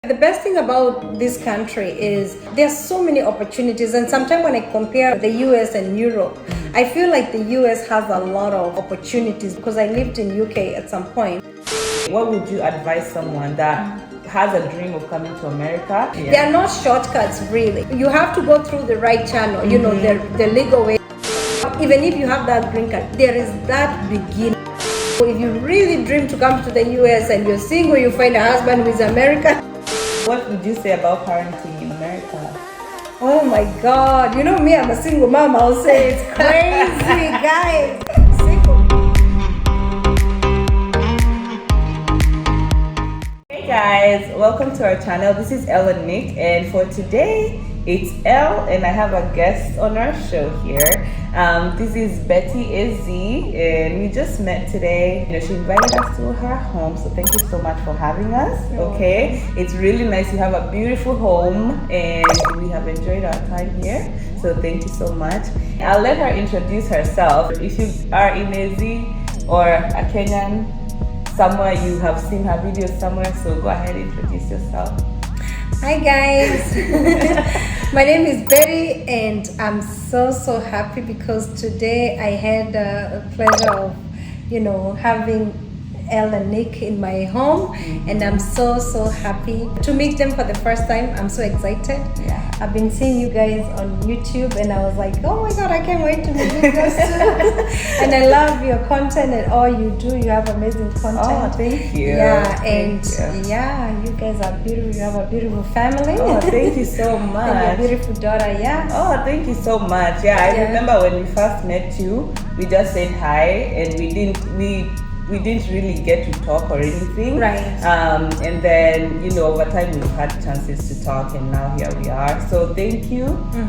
The best thing about this country is there's so many opportunities, and sometimes when I compare the US and Europe, I feel like the US has a lot of opportunities because I lived in UK at some point. What would you advise someone that has a dream of coming to America? There are no shortcuts really. You have to go through the right channel, you know, the legal way. Even if you have that green card, there is that beginning. If you really dream to come to the US and you're single, you find a husband who is American. What would you say about parenting in America? Oh my God, you know me, I'm a single mom. I'll say it's crazy, guys. Hey guys, welcome to our channel. This is Elle and Nick, and for today it's Elle, and I have a guest on our show here. This is Betty Ezi, and we just met today. You know, she invited us to her home, so thank you so much for having us. Okay, it's really nice. You have a beautiful home, and we have enjoyed our time here. So thank you so much. I'll let her introduce herself. If you are in Ezi or a Kenyan, somewhere you have seen her videos somewhere, so go ahead and introduce yourself. Hi guys, my name is Betty, and I'm so happy because today I had a pleasure of, you know, having Elle and Nick in my home, and I'm so happy to meet them for the first time. I'm so excited. Yeah. I've been seeing you guys on YouTube, and I was like, oh my God, I can't wait to meet you guys too. And I love your content and all you do. You have amazing content. Oh, thank you. Yeah, and Thank you. yeah, you guys are beautiful. You have a beautiful family. Oh, thank you so much. And your beautiful daughter, yeah. Oh, thank you so much. Yeah, I Yeah. remember when we first met you, we just said hi, and we didn't really get to talk or anything. Right. And then, you know, over time we've had chances to talk, and now here we are. So thank you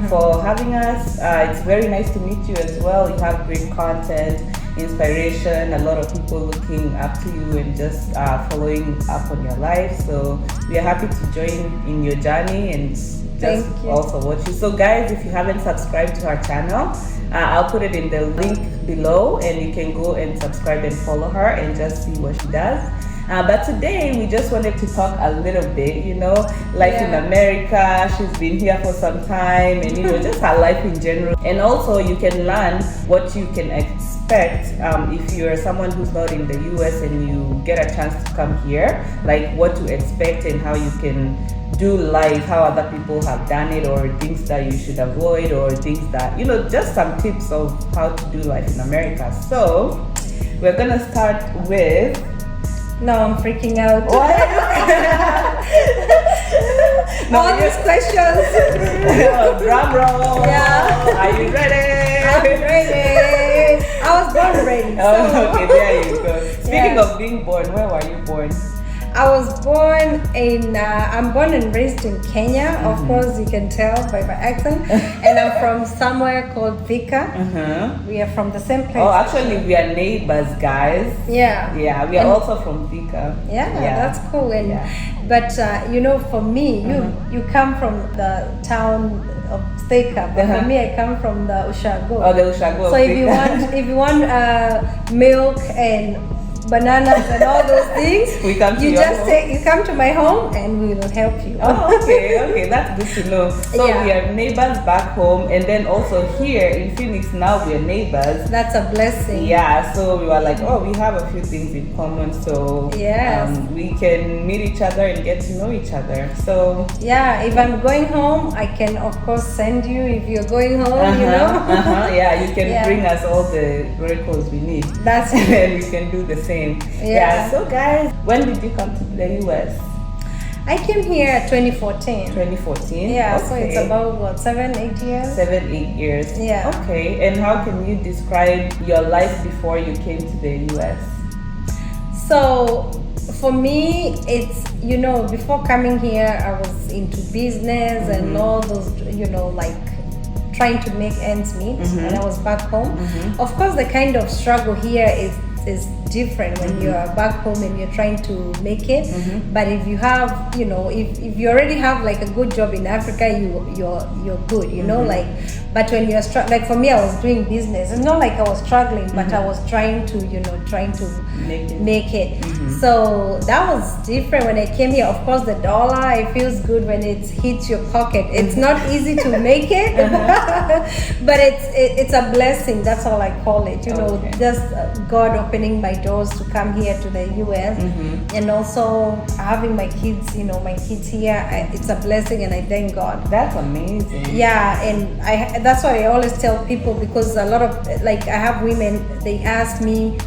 for having us. It's very nice to meet you as well. You have great content, inspiration, a lot of people looking up to you and just following up on your life. So we are happy to join in your journey and just also watch you. So guys, if you haven't subscribed to our channel, I'll put it in the link below, and you can go and subscribe and follow her and just see what she does. But today we just wanted to talk a little bit, you know, life in America. She's been here for some time, and you know, just her life in general. And also you can learn what you can expect if you're someone who's not in the US and you get a chance to come here, like what to expect and how you can do life, how other people have done it, or things that you should avoid, or things that, you know, just some tips of how to do life in America. So we're gonna start with... No, I'm freaking out. What? All these questions. Oh, drum roll. Yeah. Are you ready? I'm ready. I was born ready. Oh, okay, there you go. Speaking Yeah. of being born, where were you born? I was born in, I'm born and raised in Kenya. Of course, you can tell by my accent. And I'm from somewhere called Thika. We are from the same place. Oh, actually, we are neighbors, guys. Yeah. Yeah, we are also from Thika. Yeah, that's cool. And but you know, for me, you come from the town of Thika, but for me, I come from the Ushago. Oh, the Ushago. So if you want milk and bananas and all those things, we come to you your just home. you come to my home and we will help you. Oh, okay, that's good to know. So Yeah. we are neighbors back home, and then also here in Phoenix now we are neighbors. That's a blessing. Yeah, so we were like, oh, we have a few things in common, so Yes. we can meet each other and get to know each other. So Yeah, if I'm going home, I can of course send you if you're going home, you know. Yeah, you can Yeah. bring us all the records we need. That's And then we can do the same. Yeah. So guys, when did you come to the US? I came here at 2014. 2014. Yeah, okay. so it's about what, 7-8 years? 7-8 years. Yeah. Okay, and how can you describe your life before you came to the US? So for me, it's, you know, before coming here, I was into business and all those, you know, like trying to make ends meet, and I was back home. Of course, the kind of struggle here is different when you're back home and you're trying to make it. But if you have, if you already have like a good job in Africa, you're good, like. But when you're like for me, I was doing business. It's not like I was struggling, but I was trying to make it. So that was different when I came here. Of course, the dollar, it feels good when it hits your pocket. It's not easy to make it, but it's a blessing. That's all I call it. Just God opening my doors to come here to the US, and also having my kids. My kids here. It's a blessing, and I thank God. That's amazing. Yeah, and that's why I always tell people, because a lot of I have women, they ask me,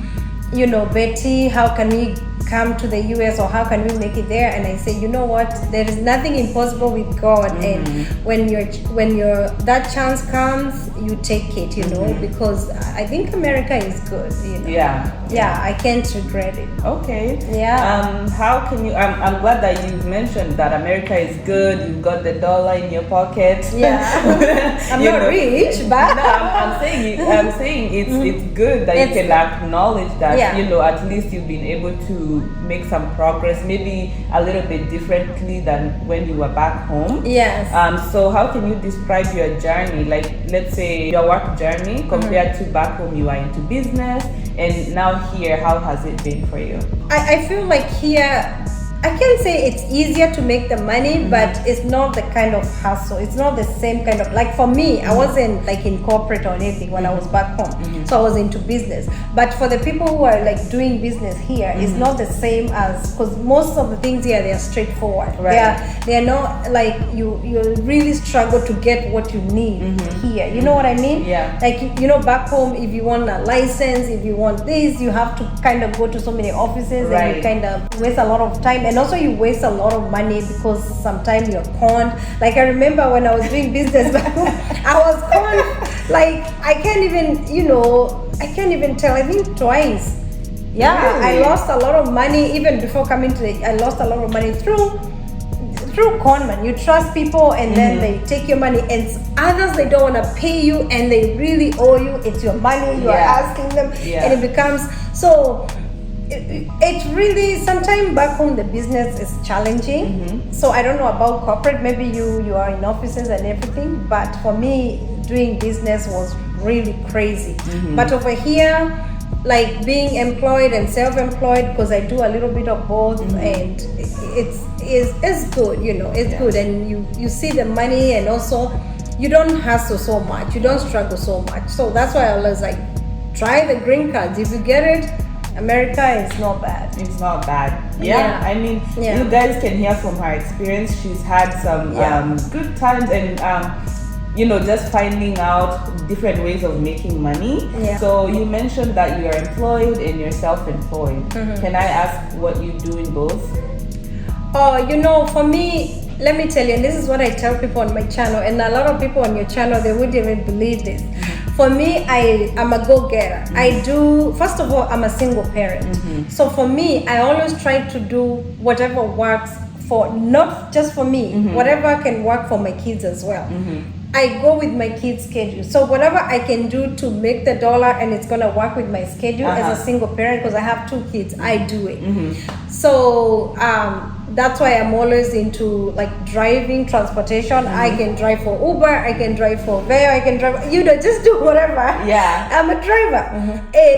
Betty, how can we come to the US, or how can we make it there? And I say, you know what, there is nothing impossible with God. And when that chance comes, you take it, because I think America is good, yeah, I can't regret it. Okay. Yeah. How can you, I'm glad that you've mentioned that America is good, you've got the dollar in your pocket. Yeah. I'm not rich, but no, I'm saying it's good that you can acknowledge that, at least you've been able to make some progress, maybe a little bit differently than when you were back home. Yes. So how can you describe your journey? Like, let's say your work journey compared to back home, you are into business, and now here, how has it been for you? I feel like here, I can't say it's easier to make the money, but it's not the kind of hustle. It's not the same kind of, like for me, I wasn't like in corporate or anything when I was back home. So I was into business. But for the people who are like doing business here, it's not the same as, because most of the things here, they're straightforward. Right. They're not like you really struggle to get what you need here. You know what I mean? Yeah. Like, back home, if you want a license, if you want this, you have to kind of go to so many offices, and you kind of waste a lot of time. And also you waste a lot of money because sometimes you're conned. Like I remember when I was doing business back home, I was conned. Like I can't even tell, I think twice. Yeah, Really? I lost a lot of money even before coming to I lost a lot of money through conman. You trust people, and then they take your money, and others, they don't want to pay you, and they really owe you. It's your money, you are asking them, and it becomes so. It's really, sometimes back home the business is challenging. So I don't know about corporate, maybe you are in offices and everything, but for me doing business was really crazy. But over here, like being employed and self-employed, because I do a little bit of both, and it's good, it's good, and you see the money, and also you don't hustle so much, you don't struggle so much. So that's why I was like, try the green cards. If you get it, America is not bad. It's not bad. Yeah. I mean, you guys can hear from her experience. She's had some good times, and just finding out different ways of making money. So you mentioned that you are employed and you're self-employed. Can I ask what you do in both? Oh, for me, let me tell you, and this is what I tell people on my channel, and a lot of people on your channel, they wouldn't even believe this. For me, I'm a go-getter. I do, first of all, I'm a single parent. So for me, I always try to do whatever works for, not just for me, whatever can work for my kids as well. I go with my kids' schedule. So whatever I can do to make the dollar and it's gonna work with my schedule as a single parent, because I have 2 kids, I do it. So that's why I'm always into like driving, transportation. I can drive for Uber, I can drive for Veo, I can drive, just do whatever. Yeah. I'm a driver.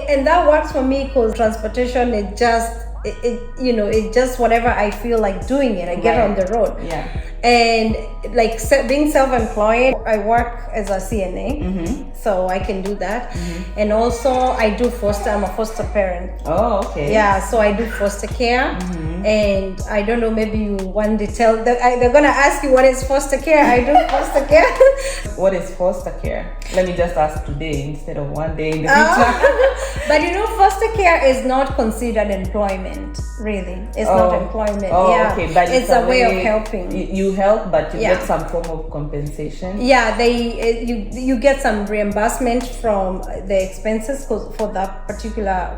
And that works for me, because transportation, it just whatever I feel like doing it, I get on the road. Yeah. And like being self-employed, I work as a CNA, so I can do that. And also I do foster. I'm a foster parent. Oh, okay. Yeah, so I do foster care. And I don't know, maybe you want to tell them, they're gonna ask you what is foster care. I do foster care. What is foster care? Let me just ask today instead of one day in the future. But foster care is not considered employment, really. It's not employment. Okay, but it's a way of helping. You help, but you get some form of compensation. Yeah, you get some reimbursement from the expenses for that particular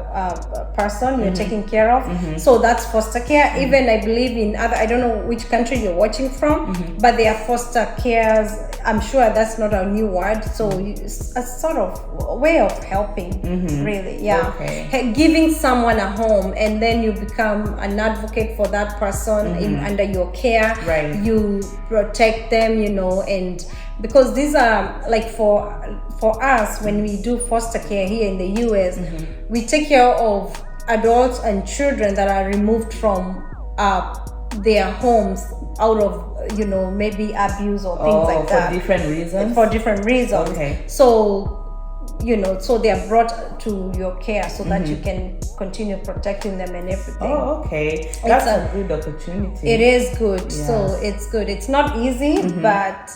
person you're taking care of. So that's foster care. Even I believe in other, I don't know which country you're watching from, but there are foster cares I'm sure that's not a new word. So it's a sort of way of helping, really. Yeah. Okay. Giving someone a home, and then you become an advocate for that person under your care. Right. You protect them, and because these are like for us, when we do foster care here in the US, we take care of adults and children that are removed from their homes out of maybe abuse or things like that. For different reasons. For different reasons. Okay. So so they are brought to your care so that you can continue protecting them and everything. Oh, okay. That's a good opportunity. It is good. Yeah. So it's good. It's not easy, but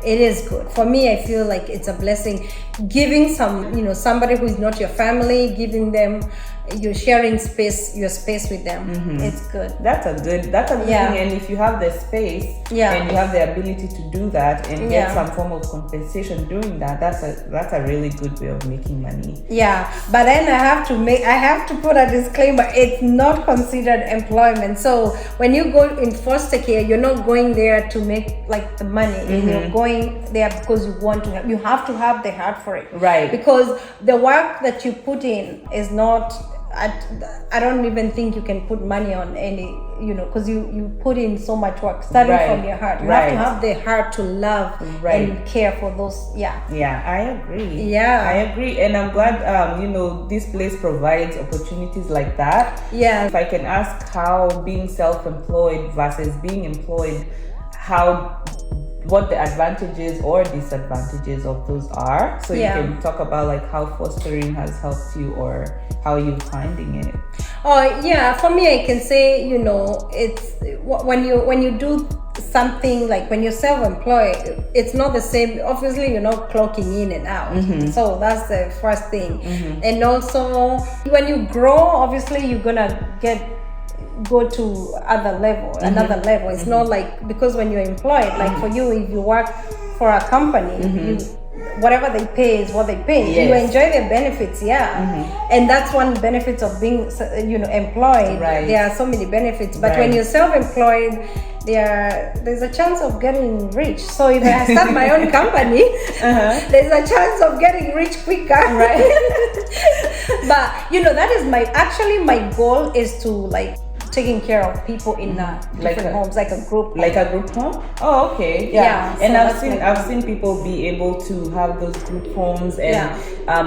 it is good. For me, I feel like it's a blessing. Giving somebody who is not your family, giving them, you're sharing your space with them. It's good. That's a good thing. And if you have the space and you have the ability to do that and get some form of compensation doing that, that's a really good way of making money. Yeah, but then I have to put a disclaimer. It's not considered employment. So when you go in foster care, you're not going there to make like the money. You're going there because you want to. You have to have the heart for it. Right. Because the work that you put in is not. I don't even think you can put money on any, because you put in so much work starting from your heart. You have to have the heart to love and care for those. Yeah, I agree. Yeah, I agree, and I'm glad this place provides opportunities like that. Yeah. If I can ask, how being self-employed versus being employed, what the advantages or disadvantages of those are, so you can talk about like how fostering has helped you or how you're finding it. Oh yeah, for me I can say it's when you do something like when you're self-employed, it's not the same. Obviously you're not clocking in and out, so that's the first thing. And also when you grow, obviously you're gonna go to another level. It's not like, because when you're employed, like for you, if you work for a company, whatever they pay is what they pay. Yes. You enjoy their benefits, and that's one benefit of being employed. Right. There are so many benefits, but when you're self-employed, there's a chance of getting rich. So if I start my own company, there's a chance of getting rich quicker, right? But that is my goal is to like taking care of people in different homes, like a group home. Oh, okay. Yeah. And so I've seen people be able to have those group homes and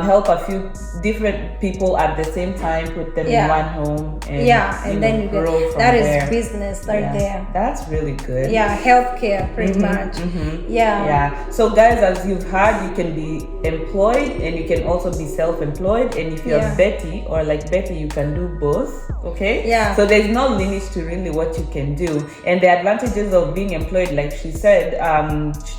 help a few different people at the same time, put them in one home, and then you grow get from that there. is business right there. That's really good. Yeah, healthcare pretty much. Yeah. So guys, as you've heard, you can be employed and you can also be self-employed, and if you're Betty or like Betty, you can do both. Okay. Yeah. So there's no limit to really what you can do, and the advantages of being employed, like she said,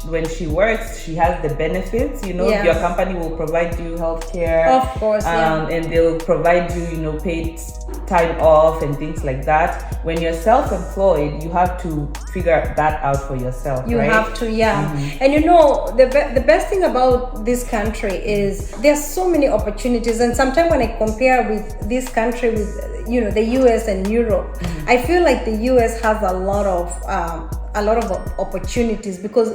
when she works, she has the benefits. Your company will provide you healthcare, of course, and they'll provide you, paid time off and things like that. When you're self-employed, you have to figure that out for yourself. You right? have to, and the best thing about this country is there's so many opportunities. And sometimes when I compare with this country with the US and Europe, I feel like the US has a lot of opportunities, because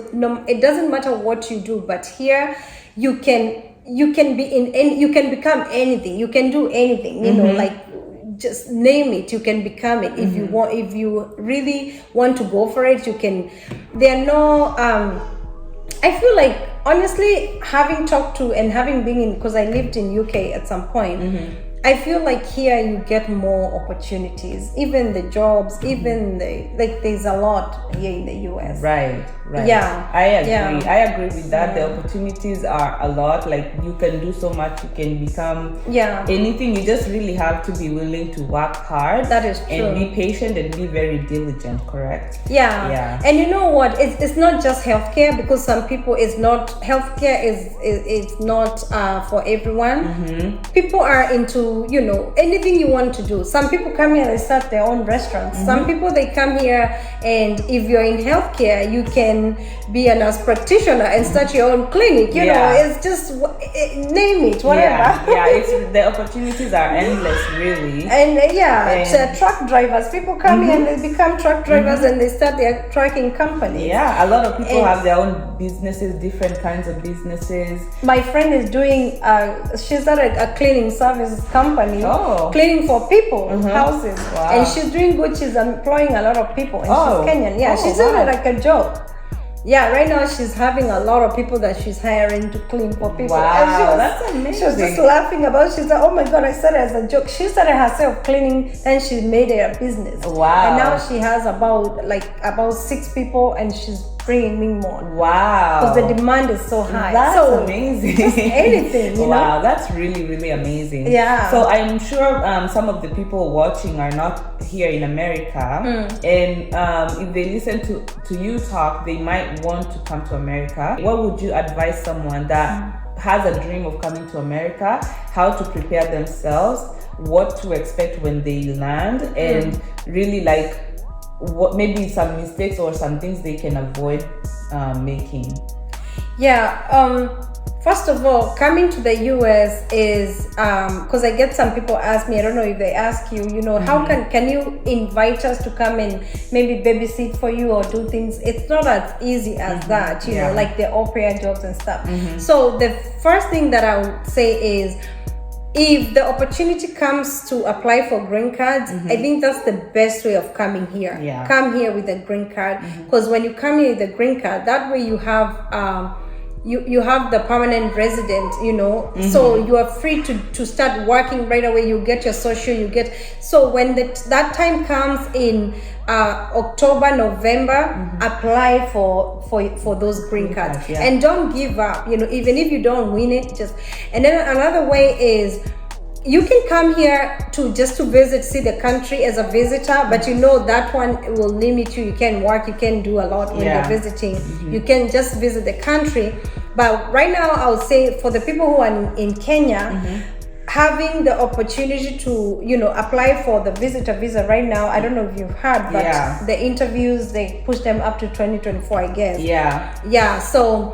it doesn't matter what you do, but here you can be you can become anything, you can do anything, like just name it, you can become it. If you want, if you really want to go for it, you can. There are no I feel like, honestly, having talked to and having been in, because I lived in UK at some point, I feel like here you get more opportunities, even the jobs, even there's a lot here in the US. Right. Yeah. I agree. Yeah. I agree with that. The opportunities are a lot. Like, you can do so much. You can become anything. You just really have to be willing to work hard. That is true. And be patient and be very diligent, correct? Yeah. And you know what? It's not just healthcare, because some people healthcare is not for everyone. People are into to, anything you want to do. Some people come here and they start their own restaurants. Some people, they come here, and if you're in healthcare, you can be a nurse practitioner and start your own clinic. You know, it's just name it, whatever. It's the opportunities are endless, really. And truck drivers. People come here and they become truck drivers and they start their trucking company. Yeah, a lot of people have their own businesses, different kinds of businesses. My friend is doing, she started a cleaning service company, cleaning for people, houses. Wow. And she's doing good. She's employing a lot of people, and she's Kenyan. Yeah, she's doing it like a joke. Yeah, right now she's having a lot of people that she's hiring to clean for people. Wow, that's amazing. She was just laughing about it. She's like, oh my God, I said it as a joke. She started herself cleaning, then she made it a business. Wow. And now she has about 6 people, and she's bringing me more. Wow. Because the demand is so high. That's so amazing. Just anything, you know? Wow, that's really, really amazing. Yeah. So I'm sure some of the people watching are not here in America. And if they listen to you talk, they might want to come to America. What would you advise someone that has a dream of coming to America, how to prepare themselves, what to expect when they land, and really what maybe some mistakes or some things they can avoid making? First of all, coming to the US is because I get some people ask me, I don't know if they ask you, how can you invite us to come and maybe babysit for you or do things? It's not as easy as that, you know, like the au pair jobs and stuff. So the first thing that I would say is, if the opportunity comes to apply for green cards, I think that's the best way of coming here. Come here with a green card, because when you come here with a green card, that way you have you have the permanent resident, so you are free to start working right away. You get your social, so when that time comes in October, November, apply for those green cards, and don't give up, even if you don't win it, and then another way is, you can come here to visit, see the country as a visitor, but that one will limit you. You can work, you can do a lot when you're visiting. You can just visit the country. But right now, I would say for the people who are in Kenya, having the opportunity to, apply for the visitor visa right now, I don't know if you've heard, but the interviews, they push them up to 2024, I guess. So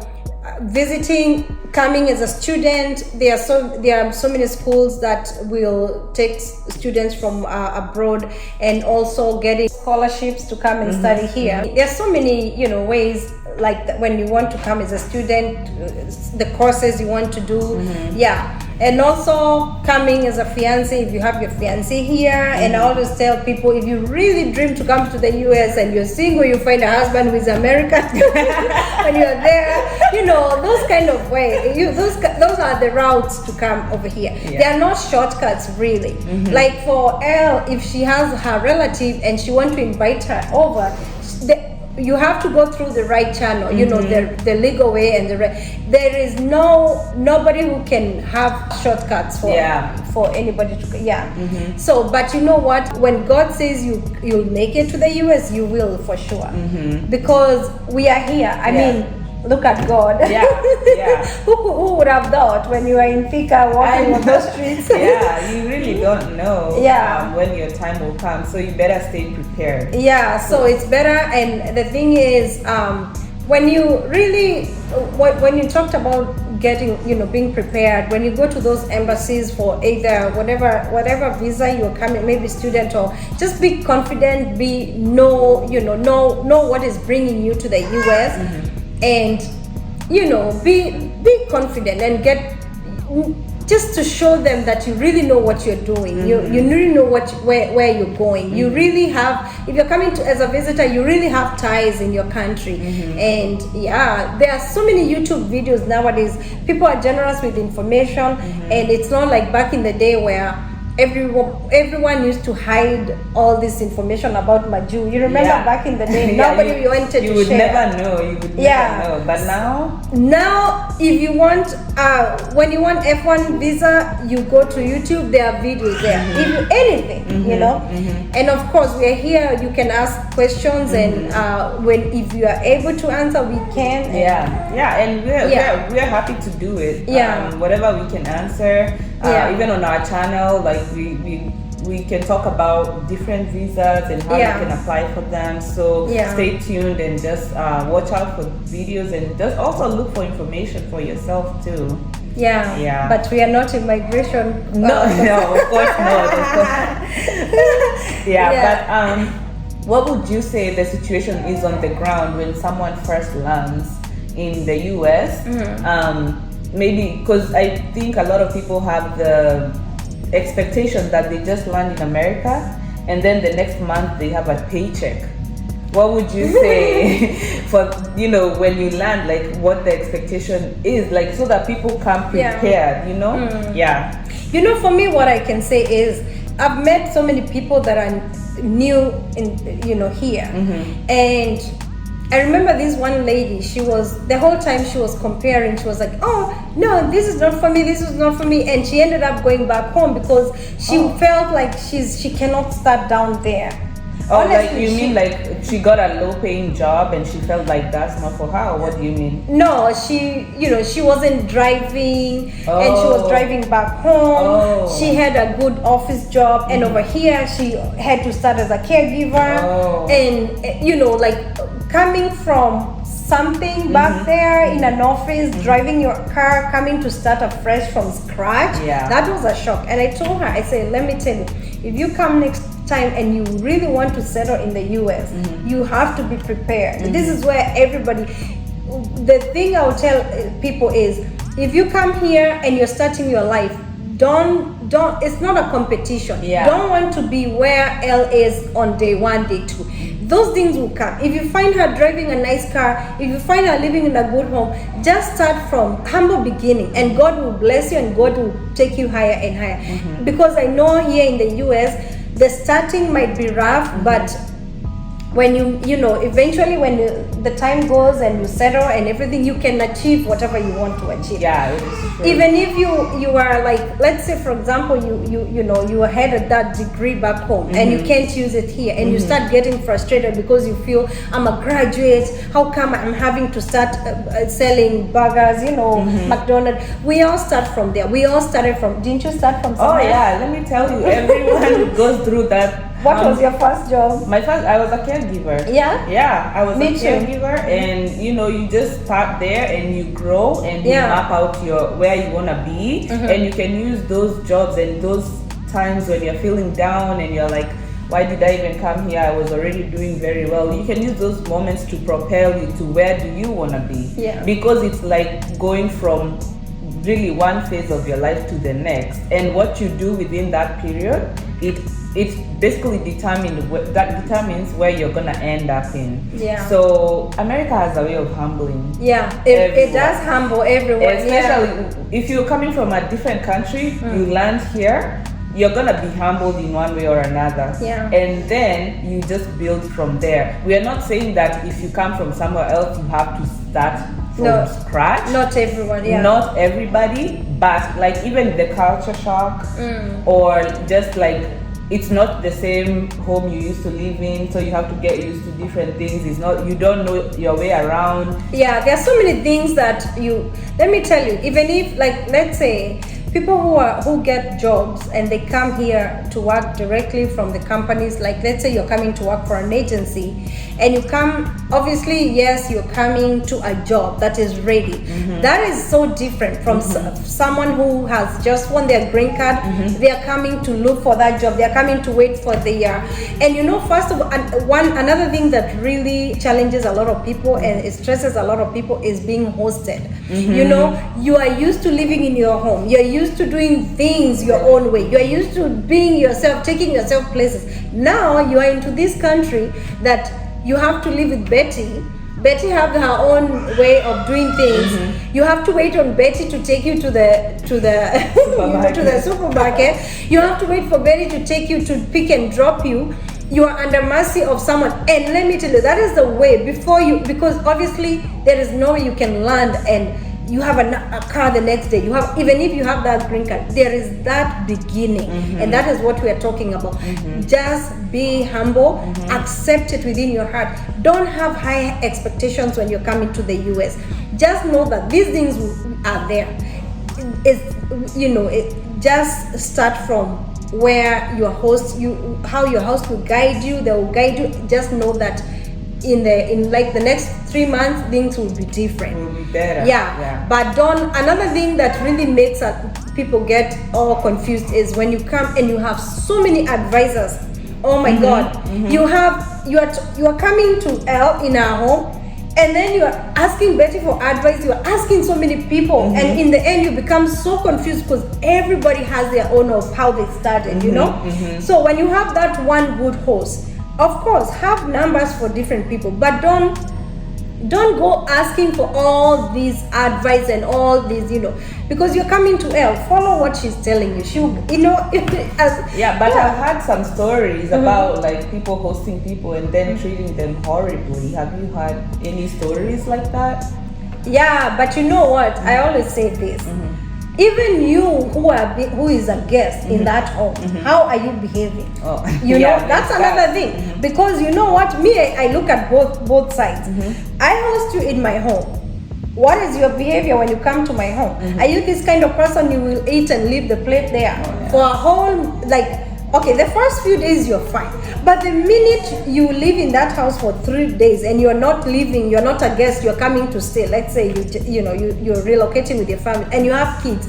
visiting, coming as a student, there are so many schools that will take students from abroad, and also getting scholarships to come and study here. There are so many ways, like when you want to come as a student, the courses you want to do. And also coming as a fiance, if you have your fiance here. And I always tell people, if you really dream to come to the US and you're single, you find a husband who is American when you're there, those kind of ways, those are the routes to come over here. There are no shortcuts, really. Like for Elle, if she has her relative and she wants to invite her over, you have to go through the right channel, the legal way, and there is nobody who can have shortcuts for anybody to So, but you know what, when God says you'll make it to the US, you will, for sure, because we are here. I mean, look at God. Who would have thought when you are in Thika walking on the streets? You really don't know when your time will come, so you better stay prepared. So it's better. And the thing is, when you really, when you talked about getting, being prepared, when you go to those embassies for either whatever visa you're coming, maybe student, or just be confident, know what is bringing you to the US. And be confident, and get, just to show them that you really know what you're doing. You really know where you're going. You really have, if you're coming as a visitor, you really have ties in your country. And there are so many YouTube videos nowadays. People are generous with information, and it's not like back in the day where everyone used to hide all this information about Maju. You remember back in the day, nobody wanted to share. You would never know. But now, if you want, when you want F1 visa, you go to YouTube. There are videos there. If anything, And of course, we are here. You can ask questions, and if you are able to answer, we can. And we're happy to do it. Whatever we can answer. Even on our channel, like we can talk about different visas and how you can apply for them. So stay tuned and just watch out for videos and just also look for information for yourself too. Yeah. But we are not immigration. No, of course not. Of course. But what would you say the situation is on the ground when someone first lands in the US? Maybe because I think a lot of people have the expectation that they just land in America and then the next month they have a paycheck. What would you say for, when you land, like what the expectation is, like so that people come prepared, For me, what I can say is I've met so many people that are new in, here. And I remember this one lady, the whole time she was comparing, she was like, oh, no, this is not for me, this is not for me. And she ended up going back home because she felt like she cannot start down there. Oh, honestly, mean like she got a low-paying job and she felt like that's not for her, or what do you mean? No, she wasn't driving and she was driving back home. She had a good office job and over here she had to start as a caregiver. And, like coming from something back there in an office, driving your car, coming to start afresh from scratch, that was a shock. And I told her, I said, let me tell you, if you come next time and you really want to settle in the US, you have to be prepared. This is where the thing I'll tell people is, if you come here and you're starting your life, don't it's not a competition. Don't want to be where L is on day 1, day 2. Those things will come. If you find her driving a nice car, if you find her living in a good home, just start from humble beginning and God will bless you and God will take you higher and higher. Because I know here in the US, the starting might be rough, but when eventually when the time goes and you settle and everything, you can achieve whatever you want to achieve. It is true. Even if you are like, let's say for example, you had that degree back home and you can't use it here, and you start getting frustrated because you feel, I'm a graduate, how come I'm having to start selling burgers, McDonald's. We all start from there. We all started from, didn't you start from somewhere? Oh yeah, let me tell you, everyone goes through that. What was your first job? I was a caregiver. Yeah, I was a caregiver, and you just start there and you grow and you map out where you want to be, and you can use those jobs and those times when you're feeling down and you're like, why did I even come here? I was already doing very well. You can use those moments to propel you to where do you want to be, because it's like going from really one phase of your life to the next, and what you do within that period, it basically determines where you're gonna end up in. So America has a way of humbling. It does humble everyone. Especially if you're coming from a different country, you land here, you're gonna be humbled in one way or another. And then you just build from there. We are not saying that if you come from somewhere else, you have to start from scratch. Not everyone, Not everybody, but like even the culture shock, or just like it's not the same home you used to live in, so you have to get used to different things. It's not, you don't know your way around. There are so many things that let me tell you, even if, like, let's say people who get jobs and they come here to work directly from the companies, like let's say you're coming to work for an agency and you come, obviously, yes, you're coming to a job that is ready. That is so different from someone who has just won their green card. They are coming to look for that job. They are coming to wait for their, and first of all, another thing that really challenges a lot of people and it stresses a lot of people is being hosted. You are used to living in your home. You're used to doing things your own way. You're used to being yourself, taking yourself places. Now you are into this country that you have to live with Betty. Betty have her own way of doing things. You have to wait on Betty to take you to the supermarket. To the supermarket. You have to wait for Betty to take you to pick and drop you. You are under mercy of someone. And let me tell you, that is the way because obviously there is no way you can land and you have a car the next day. Even if you have that green card, there is that beginning, and that is what we are talking about. Just be humble, accept it within your heart. Don't have high expectations when you're coming to the US. Just know that these things are there. just start from where how your host will guide you. They will guide you. Just know that in like the next 3 months, things will be different. Will be better. Yeah. But another thing that really makes people get all confused is when you come and you have so many advisors. Oh my God. You are coming to Elle in our home, and then you are asking Betty for advice. You are asking so many people, and in the end you become so confused because everybody has their own of how they started, you know. So when you have that one good host, of course have numbers for different people, but don't go asking for all these advice and all these, you know, because you're coming to Elle. Follow what she's telling you. She'll, you know, I've had some stories about like people hosting people and then treating them horribly. Have you had any stories like that? Yeah, but you know what? I always say this. Even you who is a guest in that home, how are you behaving? You know, that's another thing. Because you know what? I look at both sides. I host you in my home. What is your behavior when you come to my home? Are you this kind of person you will eat and leave the plate there for a whole, like, okay, the first few days you're fine, but the minute you live in that house for 3 days and you're not living, you're not a guest, you're coming to stay. Let's say you're relocating with your family and you have kids.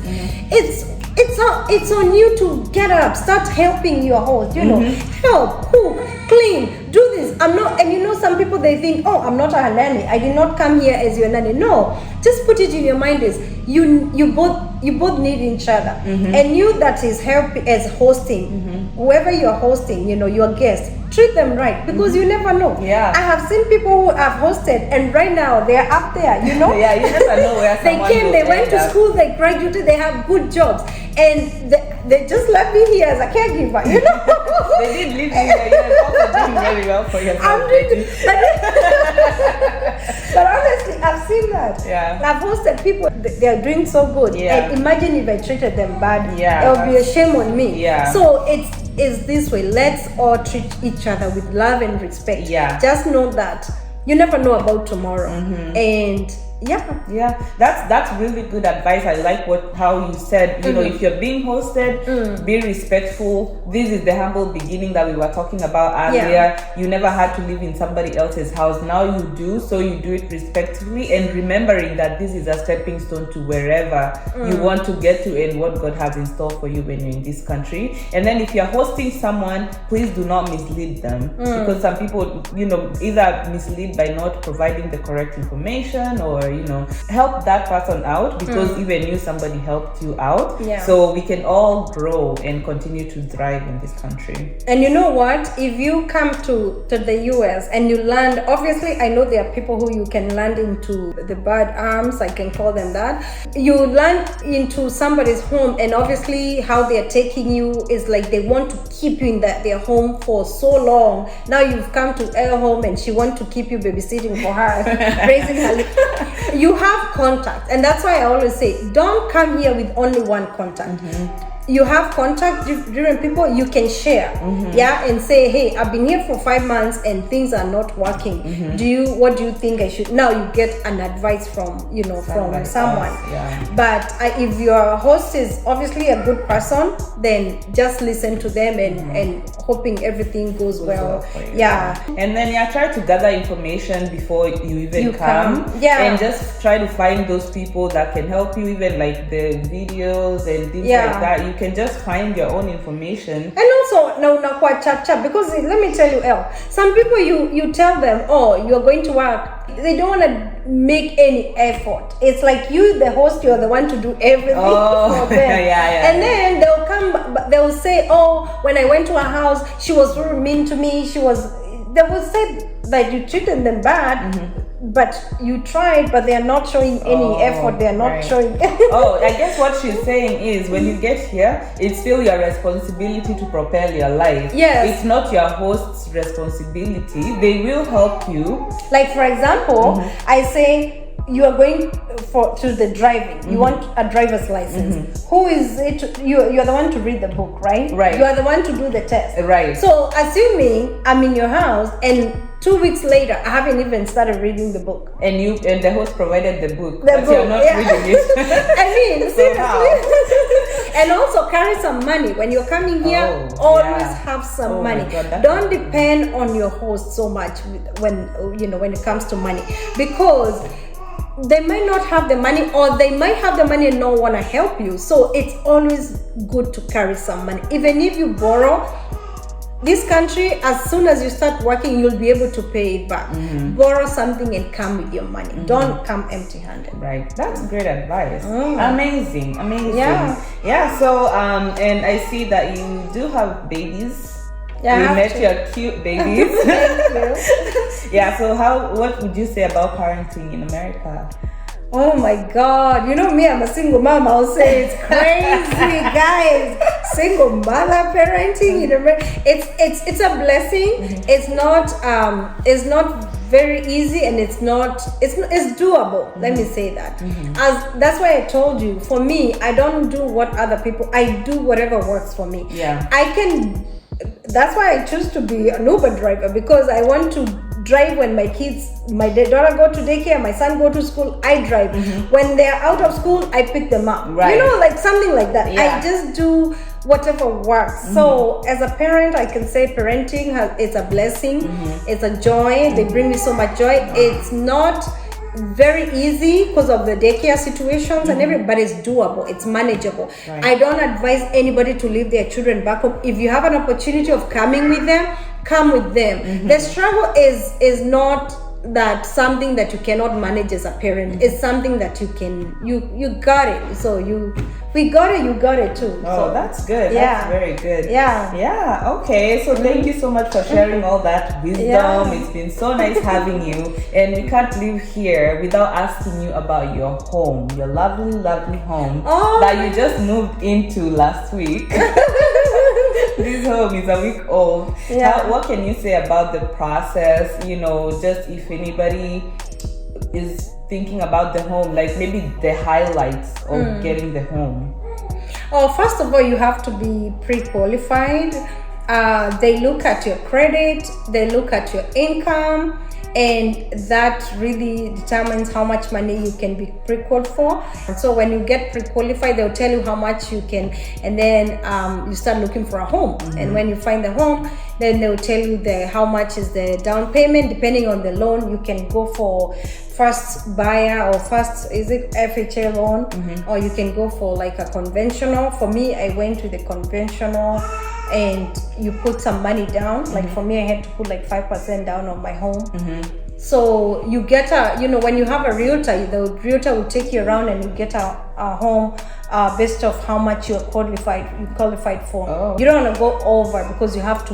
It's on you to get up, start helping your host. You know, help, cook, clean, do this. And you know, some people they think, oh, I'm not a nanny. I did not come here as your nanny. No, just put it in your mind is you both need each other. And you that is helping as hosting, whoever you're hosting, you know, your guests, treat them right, because you never know. I have seen people who have hosted and right now they're up there, you know. You never know where they went to school, they graduated, they have good jobs, and they just left me here as a caregiver, you know. They did leave you here. You're also doing very well for yourself. I'm doing but honestly, I've seen that. I've hosted people, they're doing so good. And imagine if I treated them bad. It would be a shame on me. So it's this way. Let's all treat each other with love and respect. Just know that you never know about tomorrow. And that's really good advice. I like how you said, you know, if you're being hosted, be respectful. This is the humble beginning that we were talking about earlier. You never had to live in somebody else's house. Now you do, so you do it respectfully, and remembering that this is a stepping stone to wherever you want to get to and what God has in store for you when you're in this country. And then if you're hosting someone, please do not mislead them, because some people, you know, either mislead by not providing the correct information, or, you know, help that person out, because even somebody helped you out. So we can all grow and continue to thrive in this country. And you know what, if you come to the US and you land, obviously I know there are people who you can land into the bad arms, I can call them that. You land into somebody's home, and obviously how they're taking you is like they want to keep you in their home for so long. Now you've come to her home and she wants to keep you babysitting for her, raising her. You have contact, and that's why I always say, don't come here with only one contact. You have contact different people you can share, and say, hey, I've been here for 5 months and things are not working. What do you think I should? Now you get an advice from someone. But if your host is obviously a good person, then just listen to them and hoping everything goes well. And then try to gather information before you even come. And just try to find those people that can help you, even like the videos and things like that. You can just find your own information. And also, no, quite chat, because let me tell you, Elle, some people you tell them, oh, you're going to work, they don't want to make any effort. It's like you, the host, you're the one to do everything for them. And then they'll say, oh, when I went to her house, she was very mean to me. They will say that you treated them bad, but you tried, but they're not showing any effort. They're not showing. I guess what she's saying is, when you get here, it's still your responsibility to propel your life. It's not your host's responsibility. They will help you. Like, for example, I say, you are going to the driving. You want a driver's license. Who is it? You're the one to read the book, right? You are the one to do the test. So assuming I'm in your house and 2 weeks later, I haven't even started reading the book. And the host provided the book, but you're not reading it. I mean, seriously. And also carry some money when you're coming here. Always have some money. God, don't depend on your host so much when it comes to money, because they might not have the money, or they might have the money and not want to help you. So it's always good to carry some money. Even if you borrow, this country, as soon as you start working, you'll be able to pay it back. Borrow something and come with your money. Don't come empty-handed. Right. That's great advice. Amazing. Yeah. So and I see that you do have babies. Yeah, we met your cute babies. Thank you. Yeah. So what would you say about parenting in America? Oh my God! You know me, I'm a single mom. I'll say it's crazy, guys. Single mother parenting in America. It's a blessing. It's not very easy, and it's doable. Let me say that. That's why I told you. For me, I don't do what other people. I do whatever works for me. Yeah. That's why I choose to be an Uber driver, because I want to drive when my daughter go to daycare, my son go to school. I drive. When they're out of school, I pick them up. Right. Like something like that. Yeah. I just do whatever works. So as a parent, I can say parenting it's a blessing. It's a joy. They bring me so much joy. It's not very easy because of the daycare situations and everything, but it's doable, it's manageable. Right. I don't advise anybody to leave their children back home. If you have an opportunity of coming with them, come with them. The struggle is not that something that you cannot manage as a parent. It's something that you got it. So we got it, you got it too. Oh, so, that's good. Yeah. That's very good. Yeah. Okay, so thank you so much for sharing all that wisdom. Yeah. It's been so nice having you, and we can't leave here without asking you about your home, your lovely home that you just moved into last week. This home is a week old. Yeah. What can you say about the process? Just if anybody is thinking about the home, like maybe the highlights of getting the home. Oh, first of all, you have to be pre-qualified. They look at your credit, they look at your income, and that really determines how much money you can be pre-qualified for. So when you get pre-qualified, they'll tell you how much you can, and then you start looking for a home. And when you find the home, then they'll tell you how much is the down payment. Depending on the loan, you can go for first buyer or first FHA loan, or you can go for like a conventional. For me, I went to the conventional, and you put some money down. Like for me, I had to put like 5% down on my home. So you get when you have a realtor, the realtor will take you around and you get a home based off how much you're qualified for. Oh. You don't want to go over, because you have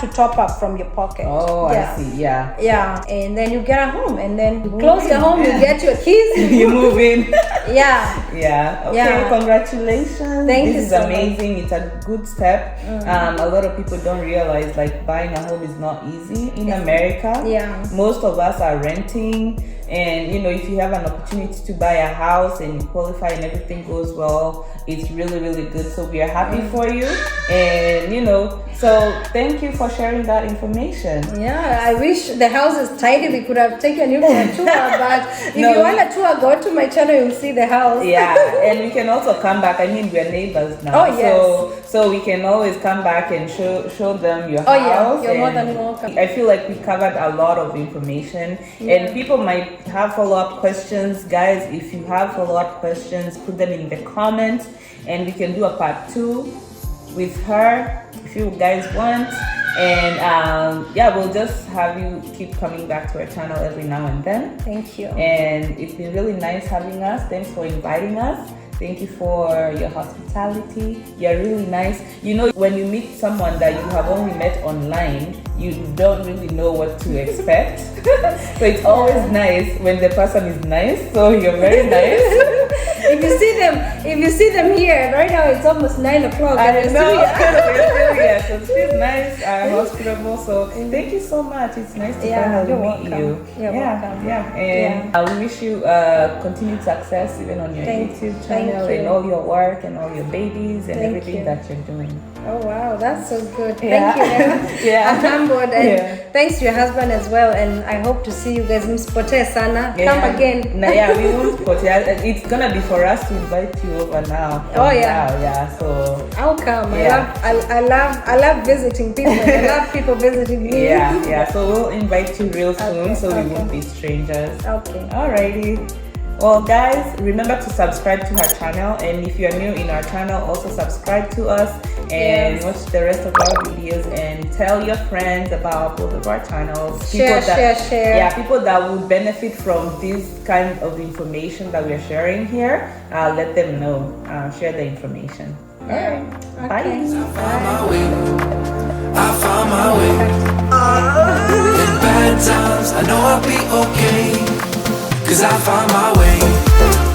to top up from your pocket. Oh, I see. Yeah. And then you get a home, and then you close the home, you get your keys, you move in. Yeah. Okay. Yeah. Congratulations. Thank you This is so amazing. It's a good step. A lot of people don't realize like buying a home is not easy in America. Yeah. Most of us are renting, and if you have an opportunity to buy a house and you qualify and everything goes well, it's really, really good. So we are happy for you, and so thank you for sharing that information. Yeah, I wish the house is tidy. We could have taken you for a tour, but if you want a tour, go to my channel, you'll see the house. Yeah, and we can also come back. I mean, we're neighbors now. Oh, yes. So we can always come back and show them your house. Oh, yeah, you're more than welcome. I feel like we covered a lot of information, and people might have follow-up questions. Guys, if you have follow-up questions, put them in the comments, and we can do a part 2 with her if you guys want. And we'll just have you keep coming back to our channel every now and then. Thank you. And it's been really nice having us. Thanks for inviting us. Thank you for your hospitality. You're really nice. When you meet someone that you have only met online, you don't really know what to expect. So it's always nice when the person is nice. So you're very nice. If you see them here right now, it's almost 9 o'clock. I know. So she's nice, hospitable. So thank you so much. It's nice to finally meet you. You're welcome. And I wish you continued success even on your YouTube channel and all your work and all your babies and everything that you're doing. Oh wow, that's so good. Yeah. Thank you. Emma. Yeah. I'm humbled, and Yeah. thanks to your husband as well. And I hope to see you guys. Msipotee sana. Yeah. Come again. No, yeah, we won't put it. It's gonna be for us to invite you over now. Oh, yeah. Now, yeah. So I'll come. Yeah. I love visiting people. I love people visiting me. yeah. So we'll invite you real soon, Okay, so we okay. won't be strangers. Okay. Alrighty. Well, guys, remember to subscribe to our channel, and if you're new in our channel, also subscribe to us and Yes. watch the rest of our videos, and tell your friends about both of our channels. Share. Yeah, people that would benefit from this kind of information that we're sharing here. Let them know. Share the information. All right. Okay. Bye. Found my way. I found my way. In bad times, I know I'll be okay. 'Cause I found my way.